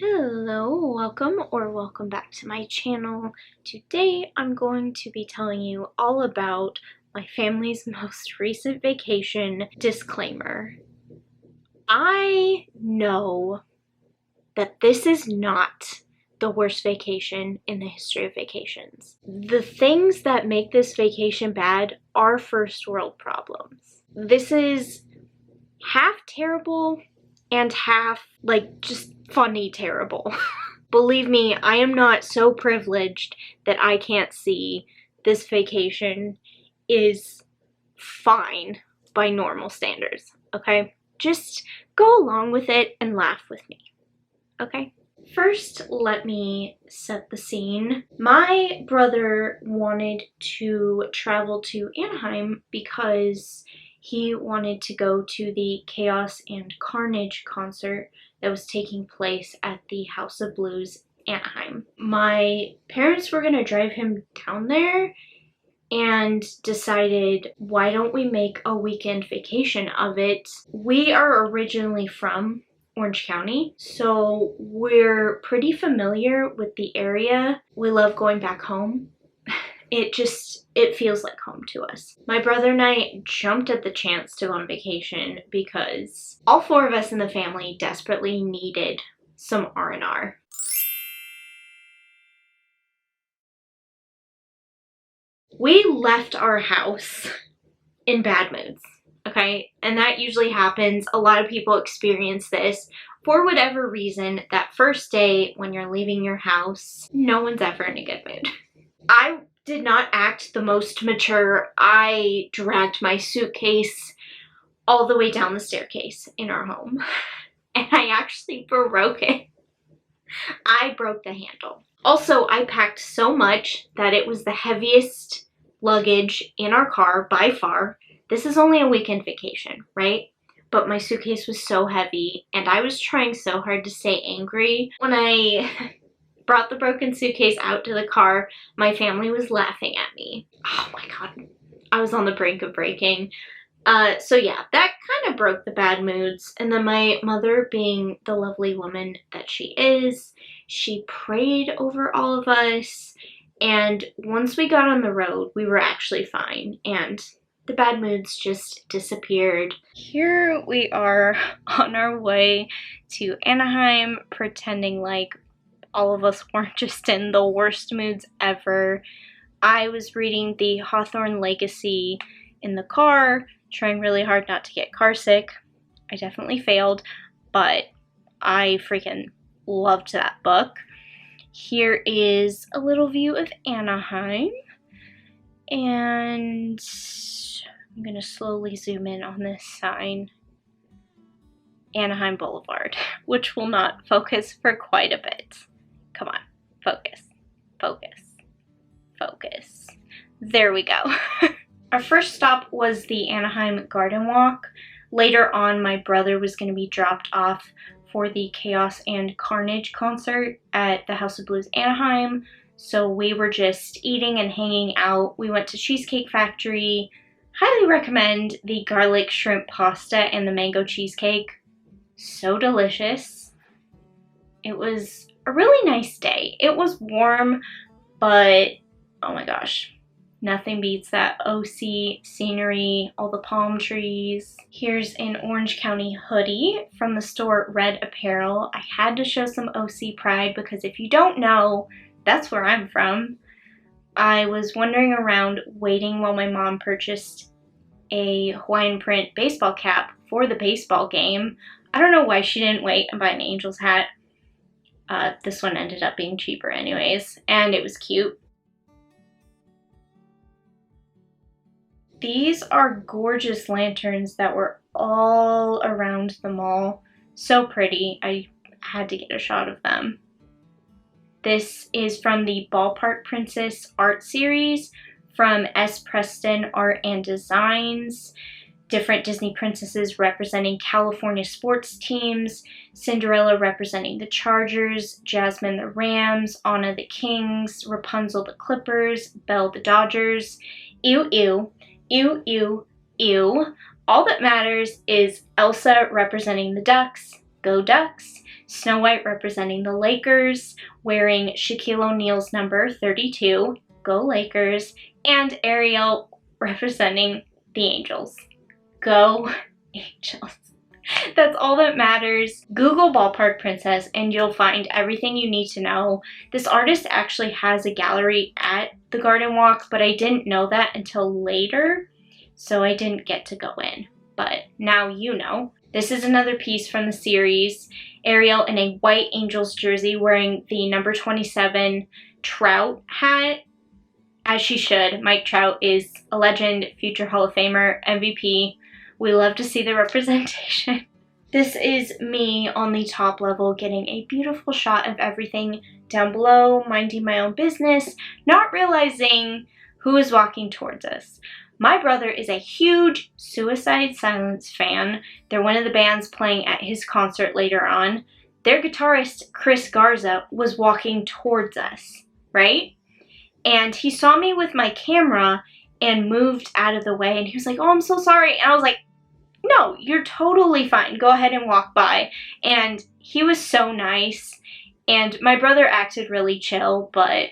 Hello, welcome back to my channel. Today I'm going to be telling you all about my family's most recent vacation. Disclaimer: I know that this is not the worst vacation in the history of vacations. The things that make this vacation bad are first world problems. This is half terrible and half, just funny terrible. Believe me, I am not so privileged that I can't see this vacation is fine by normal standards, okay? Just go along with it and laugh with me, okay? First, let me set the scene. My brother wanted to travel to Anaheim because he wanted to go to the Chaos and Carnage concert that was taking place at the House of Blues Anaheim. My parents were going to drive him down there and decided, why don't we make a weekend vacation of it? We are originally from Orange County, so we're pretty familiar with the area. We love going back home. It feels like home to us. My brother and I jumped at the chance to go on vacation because all four of us in the family desperately needed some R&R. We left our house in bad moods, okay? And that usually happens. A lot of people experience this for whatever reason. That first day when you're leaving your house, no one's ever in a good mood. I did not act the most mature. I dragged my suitcase all the way down the staircase in our home, and I actually broke it. I broke the handle. Also, I packed so much that it was the heaviest luggage in our car by far. This is only a weekend vacation, right? But my suitcase was so heavy, and I was trying so hard to stay angry. When I brought the broken suitcase out to the car, my family was laughing at me. Oh my god, I was on the brink of breaking. So yeah, that kind of broke the bad moods. And then my mother, being the lovely woman that she is, she prayed over all of us. And once we got on the road, we were actually fine. And the bad moods just disappeared. Here we are on our way to Anaheim, pretending like all of us weren't just in the worst moods ever. I was reading the Hawthorne Legacy in the car, trying really hard not to get car sick. I definitely failed, but I freaking loved that book. Here is a little view of Anaheim, and I'm gonna slowly zoom in on this sign. Anaheim Boulevard, which will not focus for quite a bit. Come on, focus, focus, focus. There we go. Our first stop was the Anaheim GardenWalk. Later on, my brother was going to be dropped off for the Chaos and Carnage concert at the House of Blues Anaheim. So we were just eating and hanging out. We went to Cheesecake Factory. Highly recommend the garlic shrimp pasta and the mango cheesecake. So delicious. It was a really nice day. It was warm, but oh my gosh, nothing beats that OC scenery, all the palm trees. Here's an Orange County hoodie from the store Red Apparel. I had to show some OC pride because if you don't know, that's where I'm from. I was wandering around waiting while my mom purchased a Hawaiian print baseball cap for the baseball game. I don't know why she didn't wait and buy an Angels hat. This one ended up being cheaper anyways, and it was cute. These are gorgeous lanterns that were all around the mall. So pretty. I had to get a shot of them. This is from the Ballpark Princess art series from S. Preston Art and Designs. Different Disney princesses representing California sports teams. Cinderella representing the Chargers, Jasmine the Rams, Anna the Kings, Rapunzel the Clippers, Belle the Dodgers. Ew, ew, ew, ew, ew. All that matters is Elsa representing the Ducks, go Ducks, Snow White representing the Lakers, wearing Shaquille O'Neal's number 32, go Lakers, and Ariel representing the Angels. Go Angels. That's all that matters. Google Ballpark Princess and you'll find everything you need to know. This artist actually has a gallery at the Garden Walk, but I didn't know that until later, so I didn't get to go in. But now you know. This is another piece from the series. Ariel in a white Angels jersey wearing the number 27 Trout hat, as she should. Mike Trout is a legend, future Hall of Famer, MVP. We love to see the representation. This is me on the top level getting a beautiful shot of everything down below, minding my own business, not realizing who is walking towards us. My brother is a huge Suicide Silence fan. They're one of the bands playing at his concert later on. Their guitarist, Garza, was walking towards us, right? And he saw me with my camera and moved out of the way, and he was like, "Oh, I'm so sorry." And I was like, "No, you're totally fine. Go ahead and walk by." And he was so nice, and my brother acted really chill, but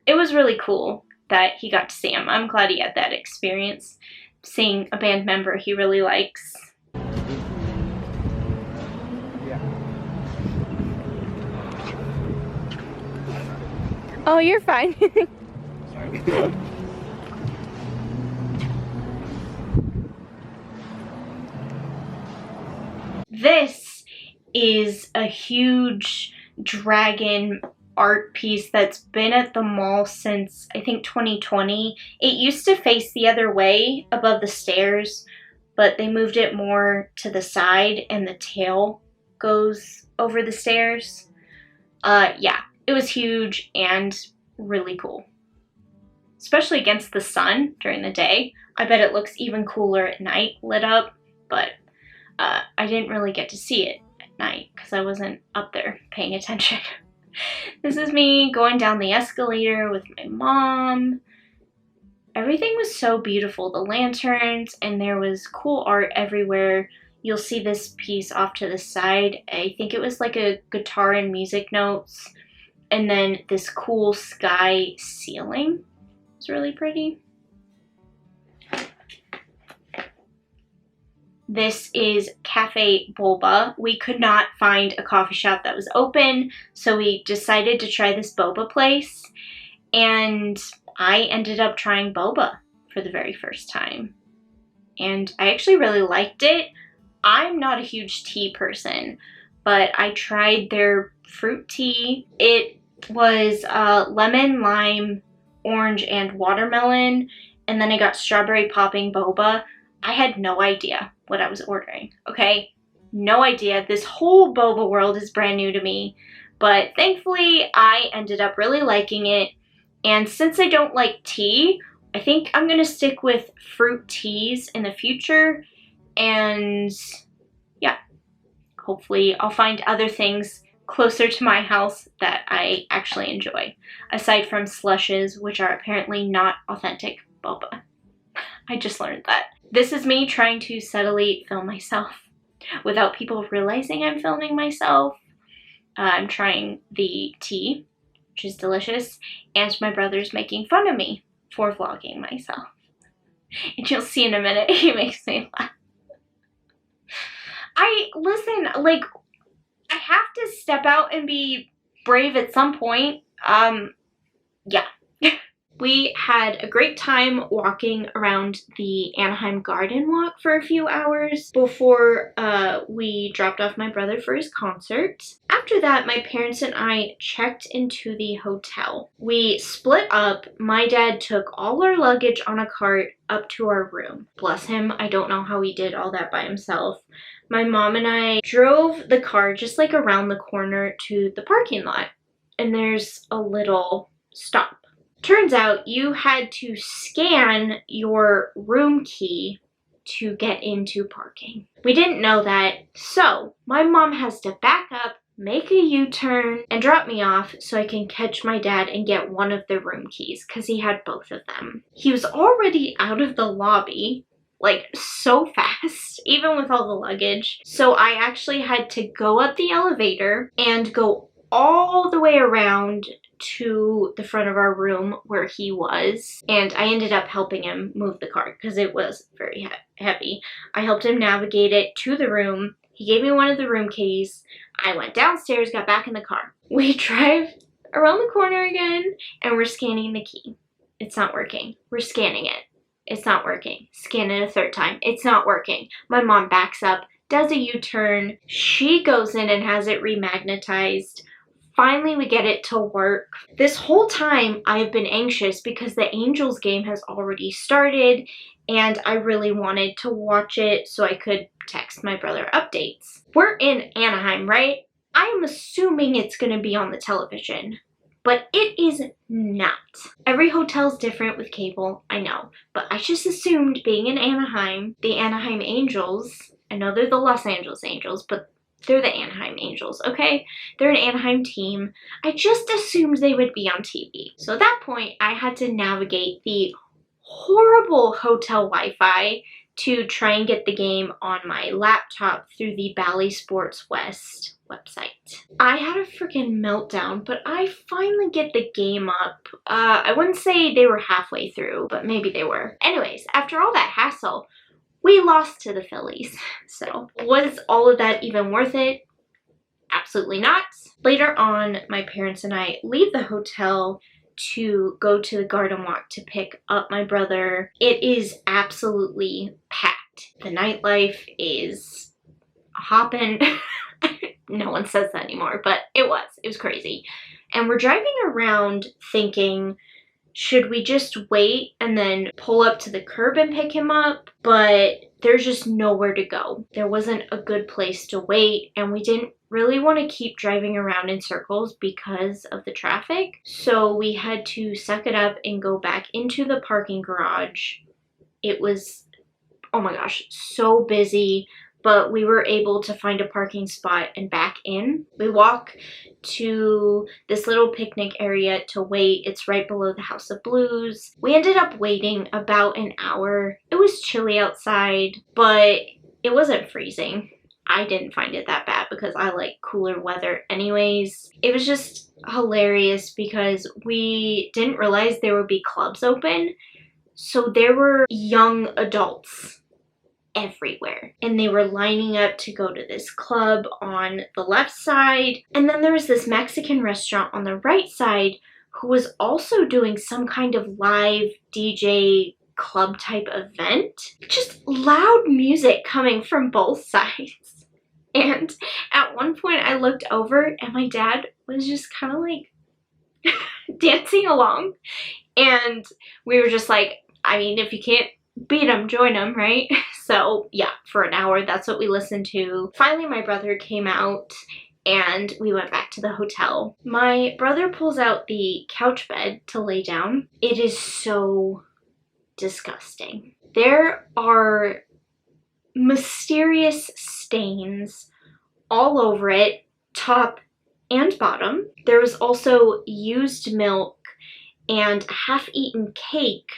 it was really cool that he got to see him. I'm glad he had that experience, seeing a band member he really likes. Yeah. Oh, you're fine. Sorry. This is a huge dragon art piece that's been at the mall since I think 2020. It used to face the other way above the stairs, but they moved it more to the side and the tail goes over the stairs. Yeah, it was huge and really cool. Especially against the sun during the day. I bet it looks even cooler at night lit up, but I didn't really get to see it at night because I wasn't up there paying attention. This is me going down the escalator with my mom. Everything was so beautiful. The lanterns, and there was cool art everywhere. You'll see this piece off to the side. I think it was like a guitar and music notes. And then this cool sky ceiling. It's really pretty. This is Cafe Boba. We could not find a coffee shop that was open, so we decided to try this boba place, and I ended up trying boba for the very first time. And I actually really liked it. I'm not a huge tea person, but I tried their fruit tea. It was lemon, lime, orange, and watermelon, and then I got strawberry popping boba. I had no idea what I was ordering, okay? No idea. This whole boba world is brand new to me, but thankfully I ended up really liking it. And since I don't like tea, I think I'm gonna stick with fruit teas in the future. And yeah, hopefully I'll find other things closer to my house that I actually enjoy, aside from slushes, which are apparently not authentic boba. I just learned that. This is me trying to subtly film myself without people realizing I'm filming myself. I'm trying the tea, which is delicious, and my brother's making fun of me for vlogging myself. And you'll see in a minute, he makes me laugh. Listen, like, I have to step out and be brave at some point. Yeah. We had a great time walking around the Anaheim GardenWalk for a few hours before we dropped off my brother for his concert. After that, my parents and I checked into the hotel. We split up. My dad took all our luggage on a cart up to our room. Bless him, I don't know how he did all that by himself. My mom and I drove the car just like around the corner to the parking lot, and there's a little stop. Turns out you had to scan your room key to get into parking. We didn't know that, so my mom has to back up, make a U-turn, and drop me off so I can catch my dad and get one of the room keys because he had both of them. He was already out of the lobby, like so fast, even with all the luggage. So I actually had to go up the elevator and go all the way around to the front of our room where he was, and I ended up helping him move the cart because it was very heavy. I helped him navigate it to the room. He gave me one of the room keys. I went downstairs, got back in the car. We drive around the corner again, and we're scanning the key. It's not working. We're scanning it. It's not working. Scan it a third time. It's not working. My mom backs up, does a U-turn. She goes in and has it remagnetized. Finally, we get it to work. This whole time, I've been anxious because the Angels game has already started, and I really wanted to watch it so I could text my brother updates. We're in Anaheim, right? I'm assuming it's going to be on the television, but it is not. Every hotel's different with cable, I know, but I just assumed being in Anaheim, the Anaheim Angels, I know they're the Los Angeles Angels, but they're the Anaheim Angels, okay? They're an Anaheim team. I just assumed they would be on TV. So at that point, I had to navigate the horrible hotel Wi-Fi to try and get the game on my laptop through the Bally Sports West website. I had a freaking meltdown, but I finally get the game up. I wouldn't say they were halfway through, but maybe they were. Anyways, after all that hassle, we lost to the Phillies. So was all of that even worth it? Absolutely not. Later on, my parents and I leave the hotel to go to the garden walk to pick up my brother. It is absolutely packed. The nightlife is hopping. No one says that anymore, but it was crazy. And we're driving around thinking, should we just wait and then pull up to the curb and pick him up? But there's just nowhere to go. There wasn't a good place to wait, and we didn't really want to keep driving around in circles because of the traffic. So we had to suck it up and go back into the parking garage. It was, oh my gosh, so busy, but we were able to find a parking spot and back in. We walk to this little picnic area to wait. It's right below the House of Blues. We ended up waiting about an hour. It was chilly outside, but it wasn't freezing. I didn't find it that bad because I like cooler weather anyways. It was just hilarious because we didn't realize there would be clubs open. So there were young adults everywhere, and they were lining up to go to this club on the left side, and then there was this Mexican restaurant on the right side who was also doing some kind of live DJ club type event. Just loud music coming from both sides. And at one point I looked over and my dad was just kind of like dancing along, and we were just like, I mean, if you can't beat them, join them, right? So yeah, for an hour, that's what we listened to. Finally, my brother came out and we went back to the hotel. My brother pulls out the couch bed to lay down. It is so disgusting. There are mysterious stains all over it, top and bottom. There was also used milk and half-eaten cake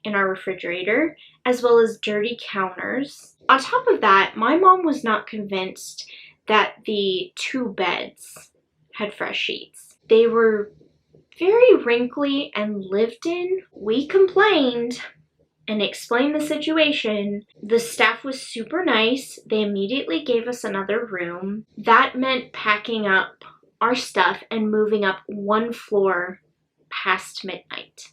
in our refrigerator, as well as dirty counters. On top of that, my mom was not convinced that the two beds had fresh sheets. They were very wrinkly and lived in. We complained and explained the situation. The staff was super nice. They immediately gave us another room. That meant packing up our stuff and moving up one floor past midnight.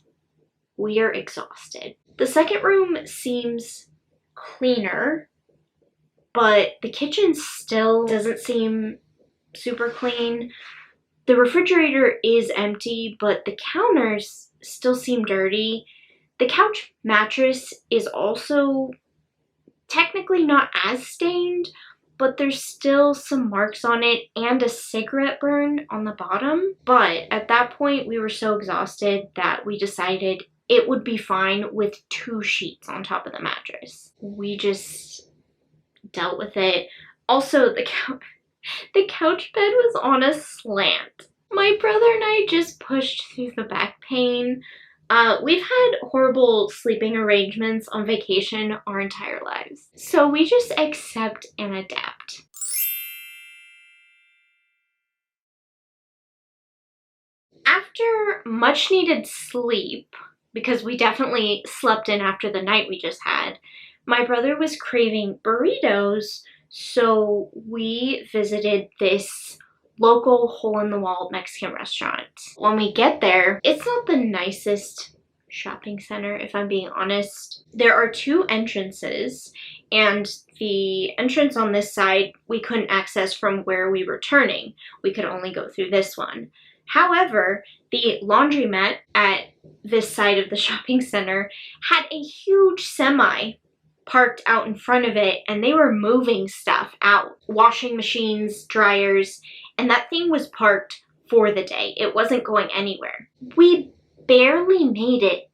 We are exhausted. The second room seems cleaner, but the kitchen still doesn't seem super clean. The refrigerator is empty, but the counters still seem dirty. The couch mattress is also technically not as stained, but there's still some marks on it and a cigarette burn on the bottom. But at that point, we were so exhausted that we decided it would be fine with two sheets on top of the mattress. We just dealt with it. Also, the couch bed was on a slant. My brother and I just pushed through the back pain. We've had horrible sleeping arrangements on vacation our entire lives, so we just accept and adapt. After much needed sleep, because we definitely slept in after the night we just had, my brother was craving burritos, so we visited this local hole-in-the-wall Mexican restaurant. When we get there, it's not the nicest shopping center, if I'm being honest. There are two entrances, and the entrance on this side we couldn't access from where we were turning. We could only go through this one. However, the laundromat at this side of the shopping center had a huge semi parked out in front of it, and they were moving stuff out. Washing machines, dryers, and that thing was parked for the day. It wasn't going anywhere. We barely made it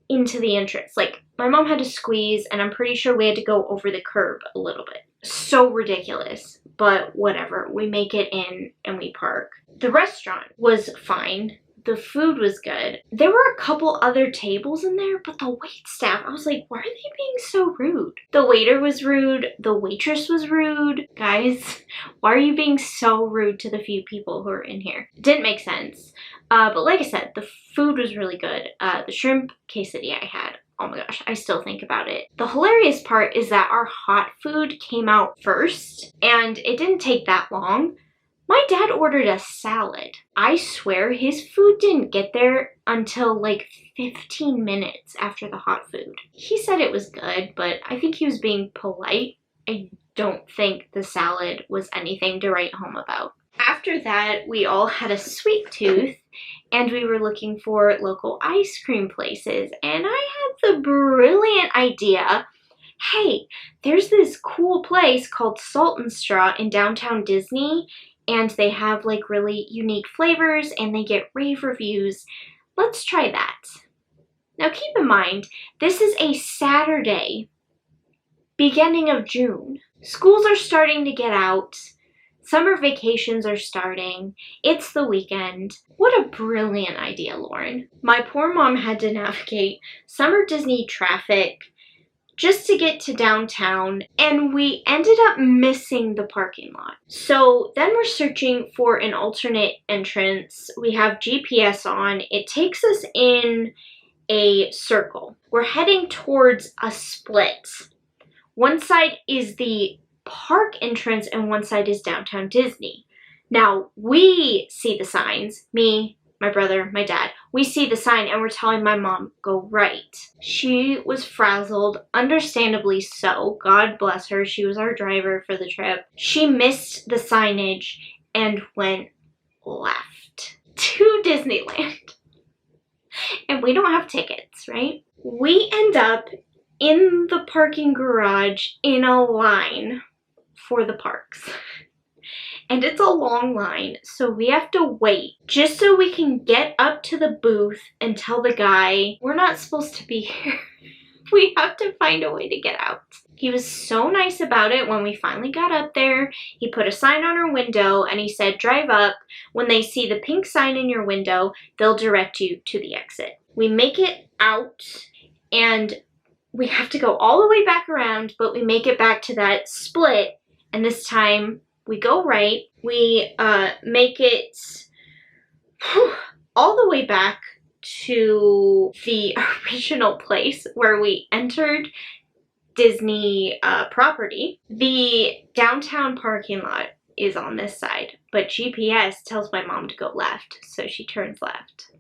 into the entrance. Like, my mom had to squeeze, and I'm pretty sure we had to go over the curb a little bit. So ridiculous, but whatever. We make it in and we park. The restaurant was fine. The food was good. There were a couple other tables in there, but the wait staff, I was like, why are they being so rude? The waiter was rude. The waitress was rude. Guys, why are you being so rude to the few people who are in here? It didn't make sense. But like I said, the food was really good. The shrimp quesadilla I had, oh my gosh, I still think about it. The hilarious part is that our hot food came out first, and it didn't take that long. My dad ordered a salad. I swear his food didn't get there until like 15 minutes after the hot food. He said it was good, but I think he was being polite. I don't think the salad was anything to write home about. After that, we all had a sweet tooth, and we were looking for local ice cream places, and I had the brilliant idea, hey, there's this cool place called Salt and Straw in downtown Disney, and they have like really unique flavors and they get rave reviews. Let's try that. Now keep in mind, this is a Saturday, beginning of June. Schools are starting to get out. Summer vacations are starting. It's the weekend. What a brilliant idea, Lauren. My poor mom had to navigate summer Disney traffic just to get to downtown, and we ended up missing the parking lot. So then we're searching for an alternate entrance. We have GPS on. It takes us in a circle. We're heading towards a split. One side is the park entrance and one side is downtown Disney. Now we see the signs, me, my brother, my dad, we see the sign and we're telling my mom, go right. She was frazzled, understandably so. God bless her. She was our driver for the trip. She missed the signage and went left to Disneyland. And we don't have tickets, right? We end up in the parking garage in a line for the parks. And it's a long line, so we have to wait just so we can get up to the booth and tell the guy, we're not supposed to be here. We have to find a way to get out. He was so nice about it when we finally got up there. He put a sign on our window and he said, drive up. When they see the pink sign in your window, they'll direct you to the exit. We make it out and we have to go all the way back around, but we make it back to that split, and this time we go right. We make it all the way back to the original place where we entered Disney property. The downtown parking lot is on this side, but GPS tells my mom to go left, so she turns left.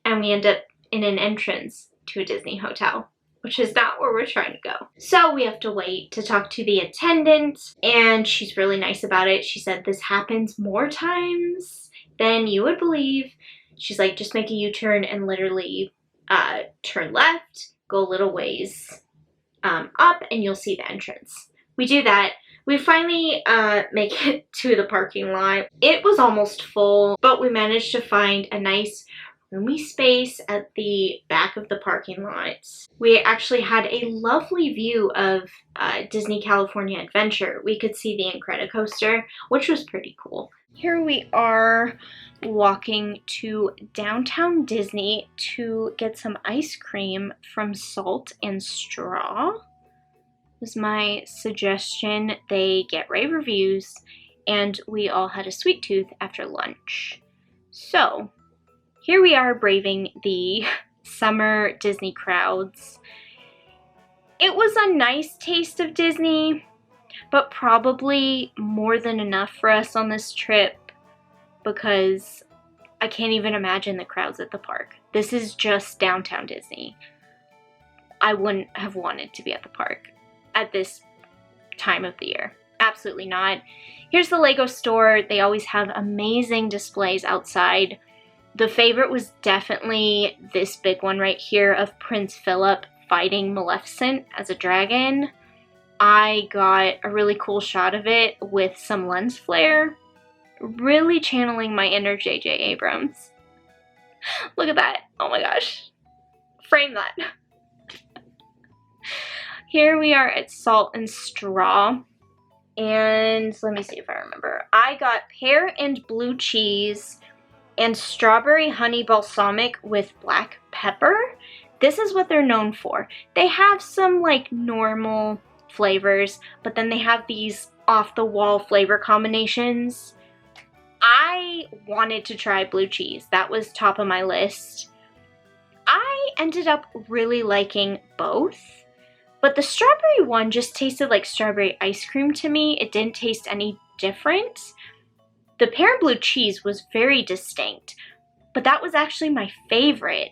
And we end up in an entrance to a Disney hotel, which is not where we're trying to go. So we have to wait to talk to the attendant, and she's really nice about it. She said this happens more times than you would believe. She's like, just make a U-turn and literally turn left, go a little ways up, and you'll see the entrance. We do that. We finally make it to the parking lot. It was almost full, but we managed to find a nice roomy space at the back of the parking lot. We actually had a lovely view of Disney California Adventure. We could see the Incredicoaster, which was pretty cool. Here we are walking to downtown Disney to get some ice cream from Salt and Straw. Was my suggestion. They get rave reviews, and we all had a sweet tooth after lunch. So here we are braving the summer Disney crowds. It was a nice taste of Disney, but probably more than enough for us on this trip because I can't even imagine the crowds at the park. This is just downtown Disney. I wouldn't have wanted to be at the park at this time of the year. Absolutely not. Here's the Lego store. They always have amazing displays outside. The favorite was definitely this big one right here of Prince Philip fighting Maleficent as a dragon. I got a really cool shot of it with some lens flare, really channeling my inner J.J. Abrams. Look at that. Oh my gosh. Frame that. Here we are at Salt and Straw, and let me see if I remember. I got pear and blue cheese and strawberry honey balsamic with black pepper. This is what they're known for. They have some like normal flavors, but then they have these off-the-wall flavor combinations. I wanted to try blue cheese. That was top of my list. I ended up really liking both. But the strawberry one just tasted like strawberry ice cream to me. It didn't taste any different. The pear and blue cheese was very distinct, but that was actually my favorite.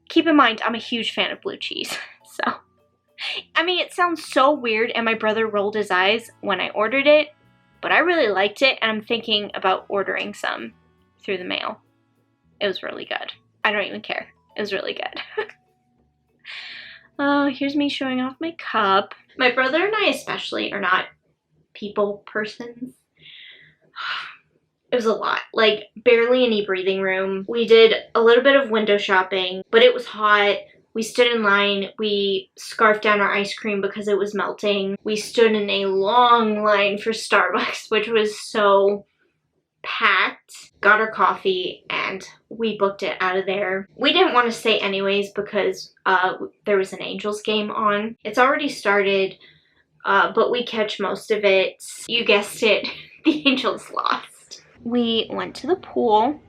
Keep in mind, I'm a huge fan of blue cheese, so. I mean, it sounds so weird, and my brother rolled his eyes when I ordered it, but I really liked it, and I'm thinking about ordering some through the mail. It was really good. I don't even care. It was really good. Here's me showing off my cup. My brother and I especially are not people persons. It was a lot, like barely any breathing room. We did a little bit of window shopping, but it was hot. We stood in line. We scarfed down our ice cream because it was melting. We stood in a long line for Starbucks, which was so packed. Got our coffee and we booked it out of there. We didn't want to stay anyways because there was an Angels game on. It's already started, but we catch most of it. You guessed it, the Angels lost. We went to the pool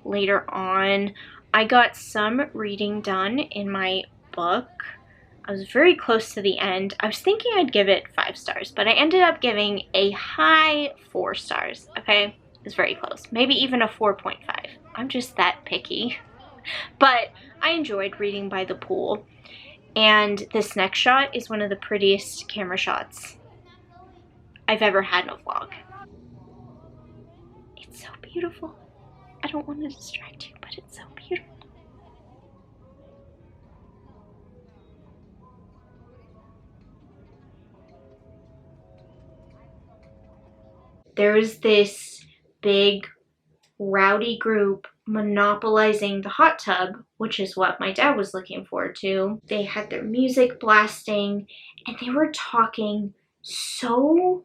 later on. I got some reading done in my book. I was very close to the end. I was thinking I'd give it 5 stars, but I ended up giving a high 4 stars, okay? It was very close. Maybe even a 4.5. I'm just that picky. But I enjoyed reading by the pool. And this next shot is one of the prettiest camera shots I've ever had in a vlog. It's so beautiful. I don't want to distract you, but it's so beautiful. There's this big rowdy group monopolizing the hot tub, which is what my dad was looking forward to. They had their music blasting and they were talking so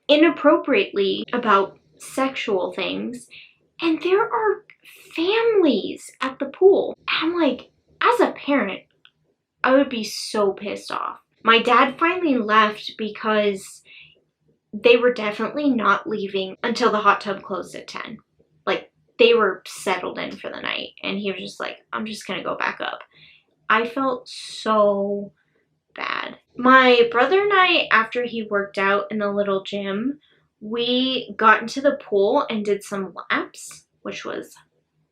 inappropriately about sexual things, and there are families at the pool. I'm like, as a parent, I would be so pissed off. My dad finally left because they were definitely not leaving until the hot tub closed at 10. Like, they were settled in for the night, and he was just like, I'm just gonna go back up. I felt so bad. My brother and I, after he worked out in the little gym, we got into the pool and did some laps, which was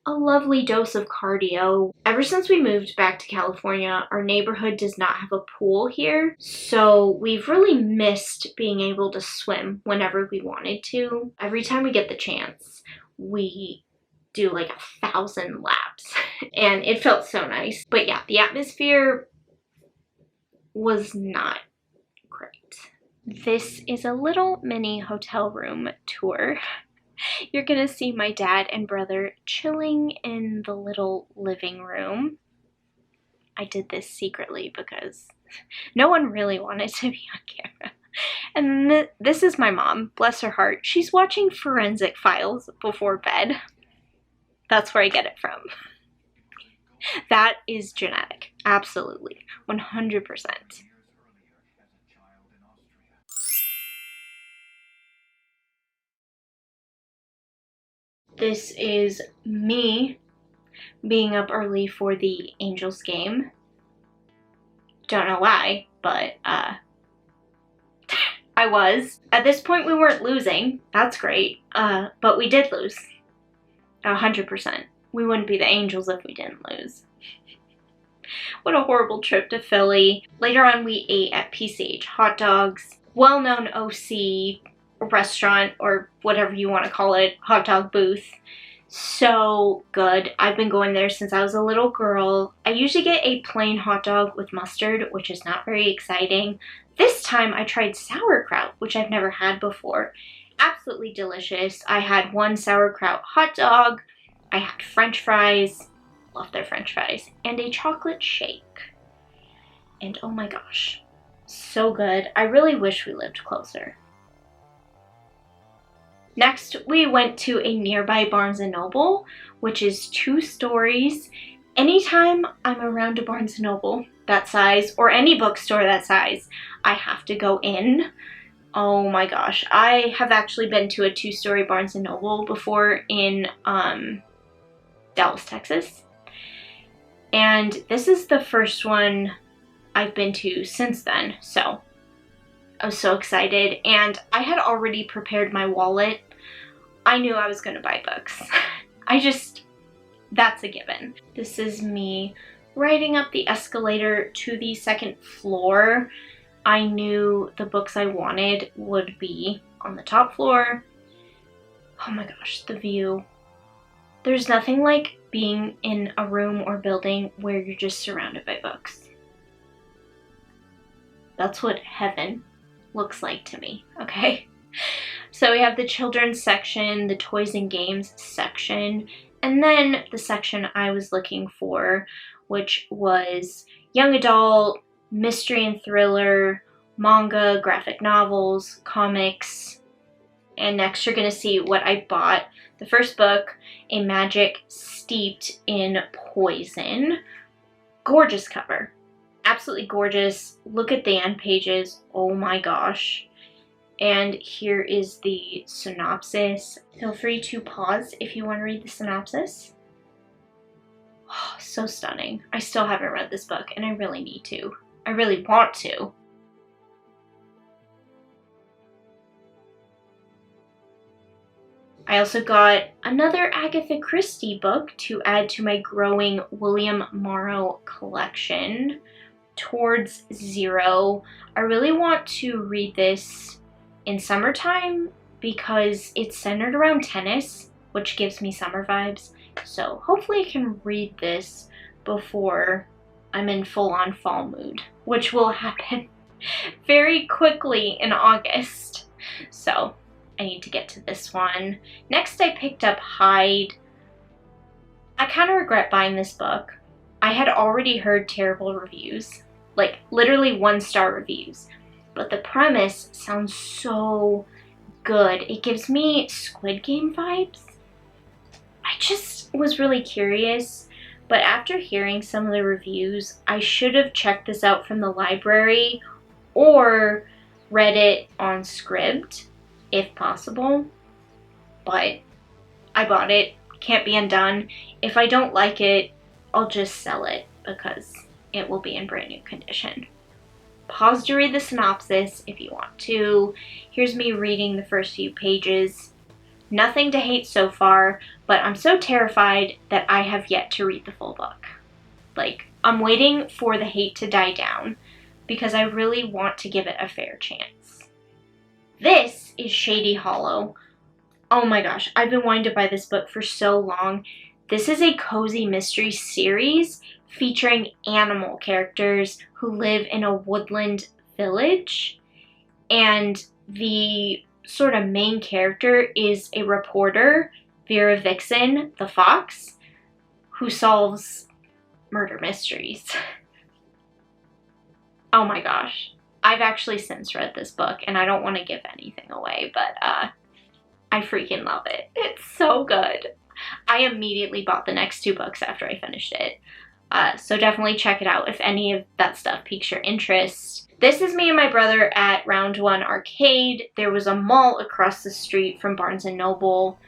a lovely dose of cardio. Ever since we moved back to California, our neighborhood does not have a pool here, so we've really missed being able to swim whenever we wanted to. Every time we get the chance, we do like 1,000 laps, and it felt so nice. But yeah, the atmosphere was not great. This is a little mini hotel room tour. You're gonna see my dad and brother chilling in the little living room. I did this secretly because no one really wanted to be on camera. And this is my mom, bless her heart. She's watching Forensic Files before bed. That's where I get it from. That is genetic, absolutely, 100%. This is me being up early for the Angels game. Don't know why, but I was. At this point we weren't losing, that's great, but we did lose, 100%. We wouldn't be the Angels if we didn't lose. What a horrible trip to Philly. Later on we ate at PCH Hot Dogs, well-known OC restaurant, or whatever you want to call it, hot dog booth. So good. I've been going there since I was a little girl. I usually get a plain hot dog with mustard, which is not very exciting. This time I tried sauerkraut, which I've never had before. Absolutely delicious. I had one sauerkraut hot dog, I had french fries, love their french fries, and a chocolate shake. And oh my gosh, so good. I really wish we lived closer. Next, we went to a nearby Barnes & Noble, which is 2 stories. Anytime I'm around a Barnes & Noble that size, or any bookstore that size, I have to go in. Oh my gosh, I have actually been to a 2-story Barnes & Noble before in Dallas, Texas. And this is the first one I've been to since then, so I was so excited. And I had already prepared my wallet. I knew I was going to buy books. That's a given. This is me riding up the escalator to the 2nd floor. I knew the books I wanted would be on the top floor. Oh my gosh, the view. There's nothing like being in a room or building where you're just surrounded by books. That's what heaven looks like to me, okay? So we have the children's section, the toys and games section, and then the section I was looking for, which was young adult, mystery and thriller, manga, graphic novels, comics. And next you're going to see what I bought. The first book, A Magic Steeped in Poison. Gorgeous cover. Absolutely gorgeous. Look at the end pages. Oh my gosh. And here is the synopsis. Feel free to pause if you want to read the synopsis. Oh, so stunning. I still haven't read this book and I really need to. I really want to. I also got another Agatha Christie book to add to my growing William Morrow collection, Towards Zero. I really want to read this in summertime because it's centered around tennis, which gives me summer vibes. So hopefully I can read this before I'm in full-on fall mood, which will happen very quickly in August. So I need to get to this one. Next I picked up Hyde. I kind of regret buying this book. I had already heard terrible reviews, like literally 1-star reviews. But the premise sounds so good. It gives me Squid Game vibes. I just was really curious, but after hearing some of the reviews, I should have checked this out from the library or read it on Scribd, if possible. But I bought it. Can't be undone. If I don't like it, I'll just sell it because it will be in brand new condition. Pause to read the synopsis if you want to. Here's me reading the first few pages. Nothing to hate so far, but I'm so terrified that I have yet to read the full book. Like, I'm waiting for the hate to die down because I really want to give it a fair chance. This is Shady Hollow. Oh my gosh, I've been wanting to buy this book for so long. This is a cozy mystery series featuring animal characters who live in a woodland village. And the sort of main character is a reporter, Vera Vixen, the fox, who solves murder mysteries. Oh my gosh. I've actually since read this book, and I don't want to give anything away, but I freaking love it. It's so good. I immediately bought the next 2 books after I finished it. So definitely check it out if any of that stuff piques your interest. This is me and my brother at Round 1 Arcade. There was a mall across the street from Barnes & Noble.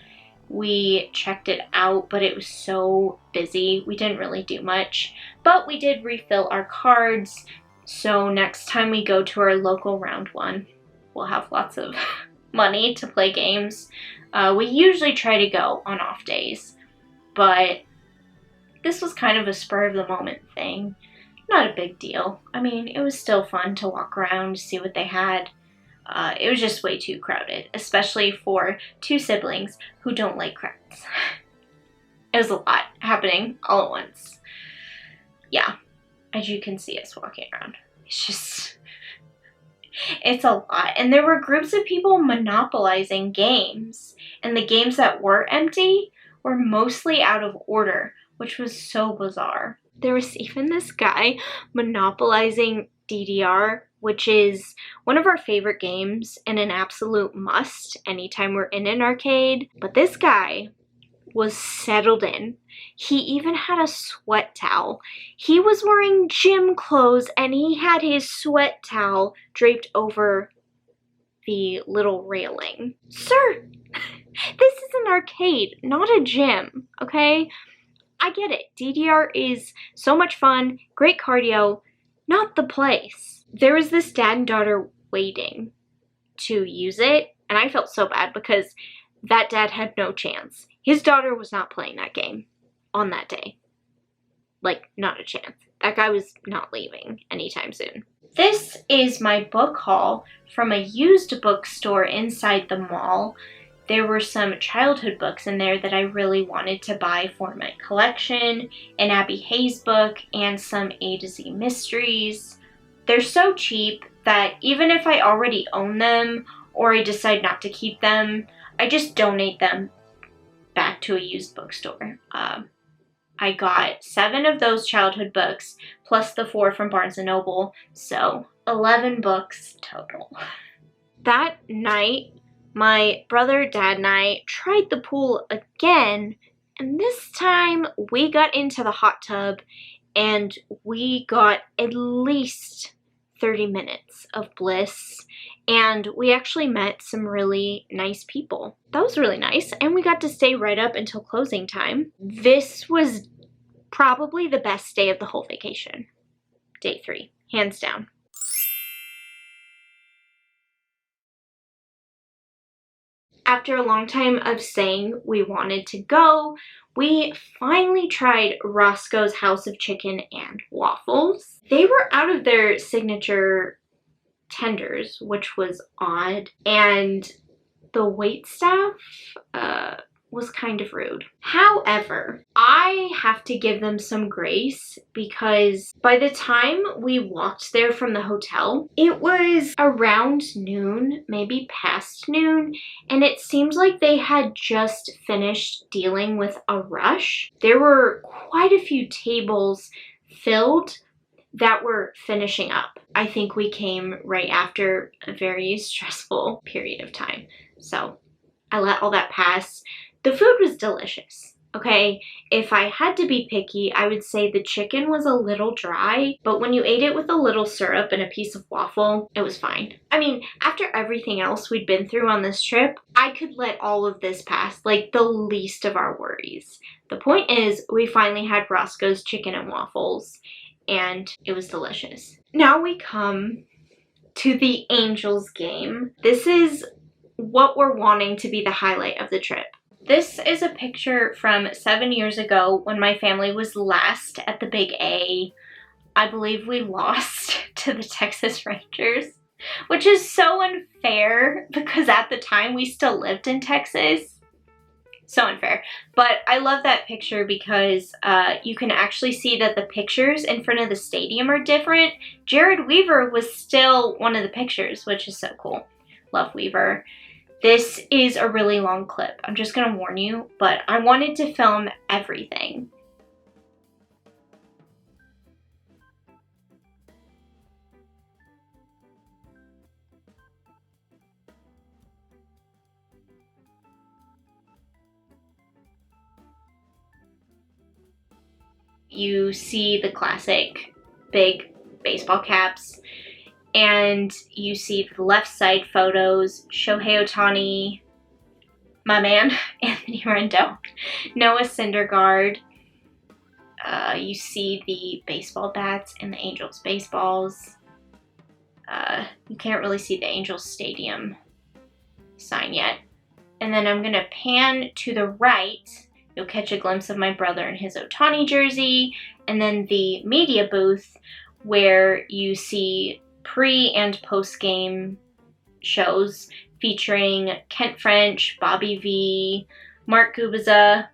We checked it out, but it was so busy. We didn't really do much, but we did refill our cards. So next time we go to our local Round 1, we'll have lots of money to play games. We usually try to go on off days, but this was kind of a spur of the moment thing. Not a big deal. I mean, it was still fun to walk around, see what they had. It was just way too crowded, especially for 2 siblings who don't like crowds. It was a lot happening all at once. Yeah, as you can see us walking around. It's a lot. And there were groups of people monopolizing games, and the games that were empty were mostly out of order, which was so bizarre. There was even this guy monopolizing DDR, which is one of our favorite games and an absolute must anytime we're in an arcade. But this guy was settled in. He even had a sweat towel. He was wearing gym clothes and he had his sweat towel draped over the little railing. Sir, this is an arcade, not a gym, okay? I get it. DDR is so much fun, great cardio, not the place. There was this dad and daughter waiting to use it, and I felt so bad because that dad had no chance. His daughter was not playing that game on that day. Like, not a chance. That guy was not leaving anytime soon. This is my book haul from a used bookstore inside the mall. There were some childhood books in there that I really wanted to buy for my collection, an Abby Hayes book, and some A to Z mysteries. They're so cheap that even if I already own them or I decide not to keep them, I just donate them back to a used bookstore. I got 7 of those childhood books plus the 4 from Barnes & Noble, so 11 books total. That night, my brother, dad, and I tried the pool again, and this time we got into the hot tub and we got at least 30 minutes of bliss, and we actually met some really nice people. That was really nice, and we got to stay right up until closing time. This was probably the best day of the whole vacation. Day 3, hands down. After a long time of saying we wanted to go, we finally tried Roscoe's House of Chicken and Waffles. They were out of their signature tenders, which was odd, and the waitstaff was kind of rude. However, I have to give them some grace because by the time we walked there from the hotel, it was around noon, maybe past noon, and it seemed like they had just finished dealing with a rush. There were quite a few tables filled that were finishing up. I think we came right after a very stressful period of time, so I let all that pass. The food was delicious, okay? If I had to be picky, I would say the chicken was a little dry, but when you ate it with a little syrup and a piece of waffle, it was fine. I mean, after everything else we'd been through on this trip, I could let all of this pass, like the least of our worries. The point is, we finally had Roscoe's chicken and waffles, and it was delicious. Now we come to the Angels game. This is what we're wanting to be the highlight of the trip. This is a picture from 7 years ago when my family was last at the Big A. I believe we lost to the Texas Rangers, which is so unfair because at the time we still lived in Texas. So unfair. But I love that picture because you can actually see that the pictures in front of the stadium are different. Jared Weaver was still one of the pictures, which is so cool. Love Weaver. This is a really long clip. I'm just gonna warn you, but I wanted to film everything. you see the classic big baseball caps, and you see the left side photos, Shohei Ohtani, my man, Anthony Rendon, Noah Syndergaard. You see the baseball bats and the Angels baseballs. You can't really see the Angels Stadium sign yet. And then I'm gonna pan to the right. You'll catch a glimpse of my brother in his Ohtani jersey, and then the media booth where you see pre and post game shows featuring Kent French, Bobby V, Mark Gubiza,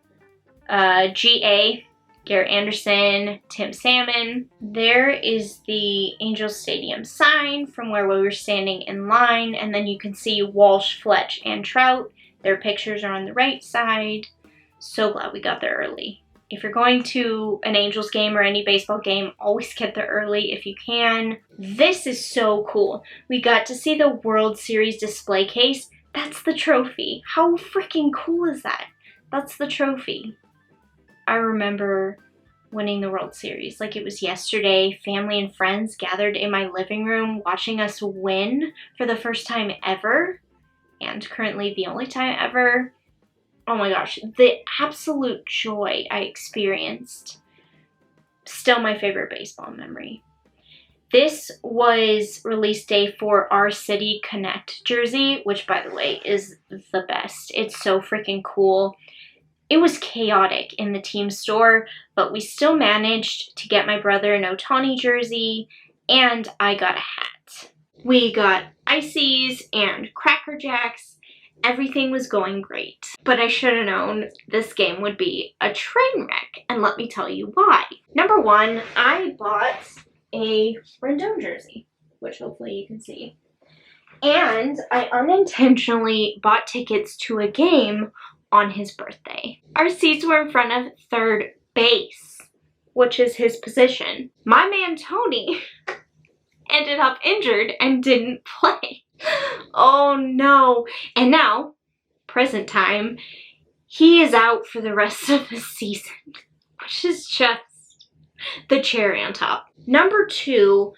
GA, Garrett Anderson, Tim Salmon. There is the Angels Stadium sign from where we were standing in line, and then you can see Walsh, Fletch, and Trout. Their pictures are on the right side. So glad we got there early. If you're going to an Angels game or any baseball game, always get there early if you can. This is so cool. We got to see the World Series display case. That's the trophy. How freaking cool is that? That's the trophy. I remember winning the World Series like it was yesterday. Family and friends gathered in my living room watching us win for the first time ever, and currently the only time ever. Oh my gosh, the absolute joy I experienced. Still my favorite baseball memory. This was release day for our City Connect jersey, which by the way is the best. It's so freaking cool. It was chaotic in the team store, but we still managed to get my brother an Ohtani jersey, and I got a hat. We got ices and Cracker Jacks. Everything was going great. But I should have known this game would be a train wreck, and let me tell you why. Number one, I bought a Rendon jersey, which hopefully you can see. And I unintentionally bought tickets to a game on his birthday. Our seats were in front of third base, which is his position. My man Tony ended up injured and didn't play. Oh no. And now, present time, he is out for the rest of the season, which is just the cherry on top. Number two,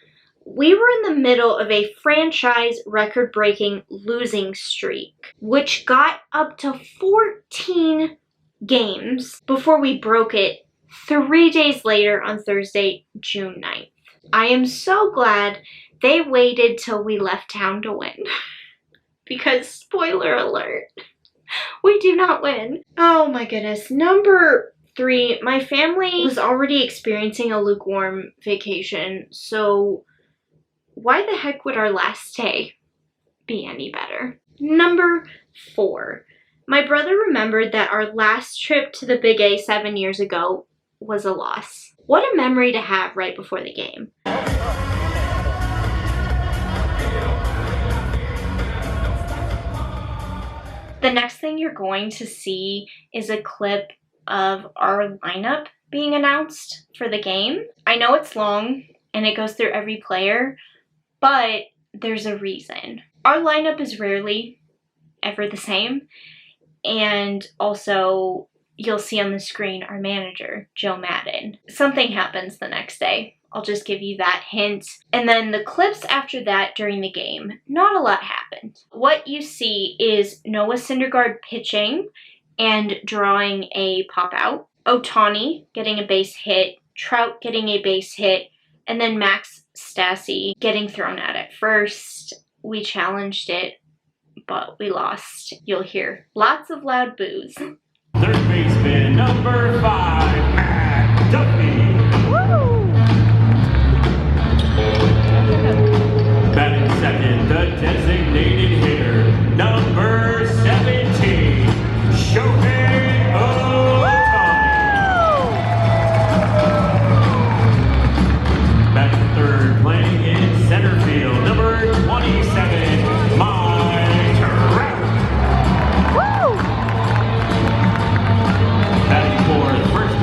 we were in the middle of a franchise record-breaking losing streak, which got up to 14 games before we broke it 3 days later on Thursday, June 9th. I am so glad they waited till we left town to win. Because, spoiler alert, we do not win. Oh my goodness. Number three, my family was already experiencing a lukewarm vacation, so why the heck would our last day be any better? Number four, my brother remembered that our last trip to the Big A 7 years ago was a loss. What a memory to have right before the game. The next thing you're going to see is a clip of our lineup being announced for the game. I know it's long and it goes through every player, but there's a reason. Our lineup is rarely ever the same, and also you'll see on the screen our manager, Joe Maddon. Something happens the next day. I'll just give you that hint. And then the clips after that during the game, not a lot happened. What you see is Noah Syndergaard pitching and drawing a pop out, Ohtani getting a base hit, Trout getting a base hit, and then Max Stassi getting thrown out at first. We challenged it, but we lost. You'll hear lots of loud boos. Third baseman, number 5, Matt Duffy. Woo! Batting second, the designated hitter, number 17, Shohei Ohtani. Batting third, playing in center field, number 27, Trout. Batting fourth, first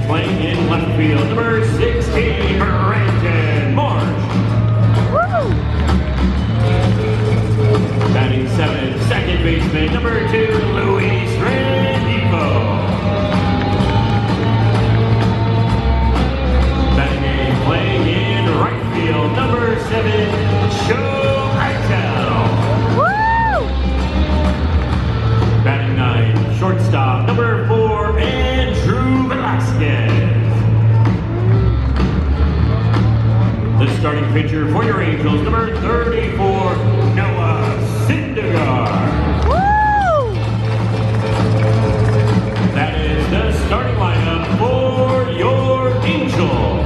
playing in left field, number 16, Brandon Marsh. Woo! Batting 7th, second baseman, number 2, Luis Rendon. Batting 8th, playing in right field, number 7, Shohei. Woo! Batting 9th, shortstop, number 4, Andrew Velasquez. The starting pitcher for your Angels, number 34, Noah Syndergaard. Woo! That is the starting lineup for your Angels.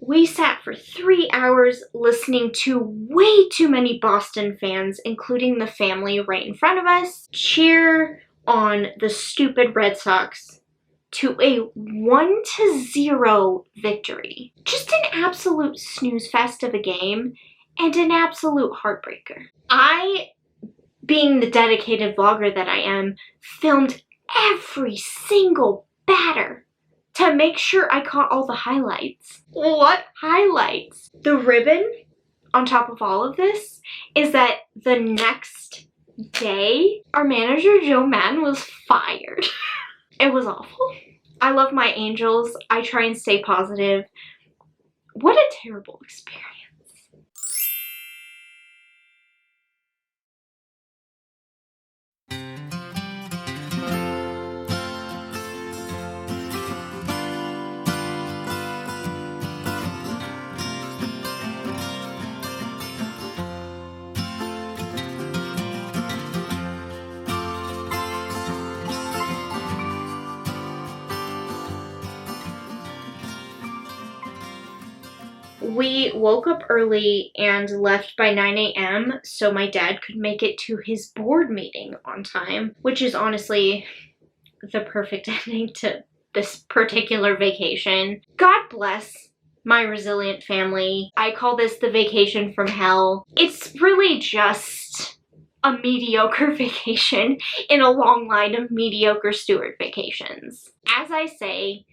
We sat for 3 hours listening to way too many Boston fans, including the family right in front of us, cheer on the stupid Red Sox to a 1-0 victory. Just an absolute snooze fest of a game and an absolute heartbreaker. I, being the dedicated vlogger that I am, filmed every single batter to make sure I caught all the highlights. What highlights? The ribbon on top of all of this is that the next day, our manager, Joe Maddon, was fired. It was awful. I love my Angels. I try and stay positive. What a terrible experience. We woke up early and left by 9 a.m. so my dad could make it to his board meeting on time, which is honestly the perfect ending to this particular vacation. God bless my resilient family. I call this the vacation from hell. It's really just a mediocre vacation in a long line of mediocre Stewart vacations. As I say,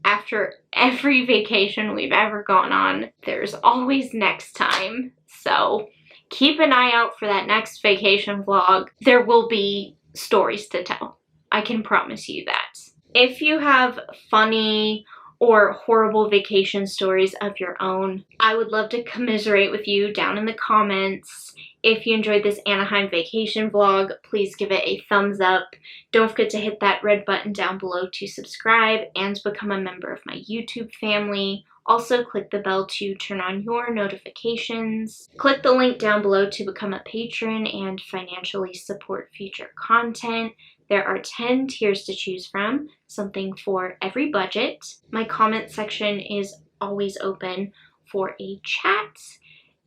after every vacation we've ever gone on, there's always next time. So keep an eye out for that next vacation vlog. There will be stories to tell. I can promise you that. If you have funny or horrible vacation stories of your own, I would love to commiserate with you down in the comments. If you enjoyed this Anaheim vacation vlog, please give it a thumbs up. Don't forget to hit that red button down below to subscribe and become a member of my YouTube family. Also, click the bell to turn on your notifications. Click the link down below to become a patron and financially support future content. There are 10 tiers to choose from, something for every budget. My comment section is always open for a chat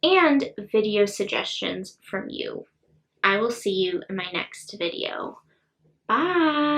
and video suggestions from you. I will see you in my next video. Bye!